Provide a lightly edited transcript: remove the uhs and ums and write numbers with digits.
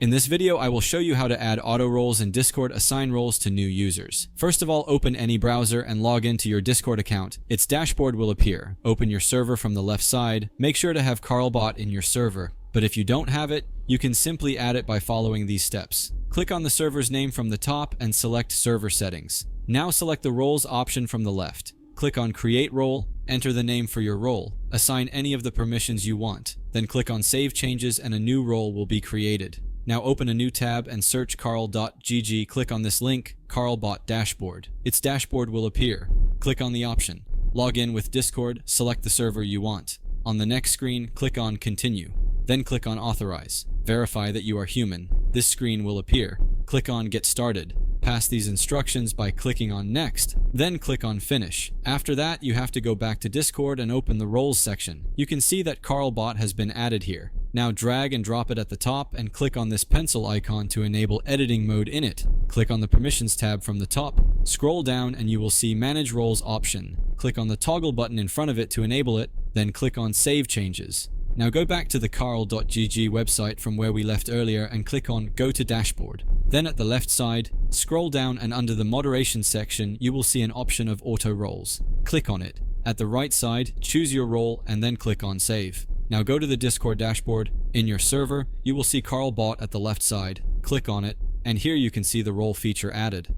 In this video, I will show you how to add auto roles in Discord, assign roles to new users. First of all, open any browser and log into your Discord account. Its dashboard will appear. Open your server from the left side. Make sure to have Carlbot in your server. But if you don't have it, you can simply add it by following these steps. Click on the server's name from the top and select Server Settings. Now select the Roles option from the left. Click on Create Role, enter the name for your role, assign any of the permissions you want, then click on Save Changes and a new role will be created. Now open a new tab and search carl.gg. Click on this link, Carlbot Dashboard. Its dashboard will appear. Click on the option. Log in with Discord, select the server you want. On the next screen, click on Continue. Then click on Authorize. Verify that you are human. This screen will appear. Click on Get Started. Pass these instructions by clicking on Next, then click on Finish. After that, you have to go back to Discord and open the Roles section. You can see that Carlbot has been added here. Now drag and drop it at the top and click on this pencil icon to enable editing mode in it. Click on the Permissions tab from the top. Scroll down and you will see Manage Roles option. Click on the toggle button in front of it to enable it, then click on Save Changes. Now go back to the carl.gg website from where we left earlier and click on Go to Dashboard. Then at the left side, scroll down and under the Moderation section, you will see an option of Auto Roles. Click on it. At the right side, choose your role and then click on Save. Now go to the Discord dashboard. In your server, you will see Carlbot at the left side. Click on it, and here you can see the role feature added.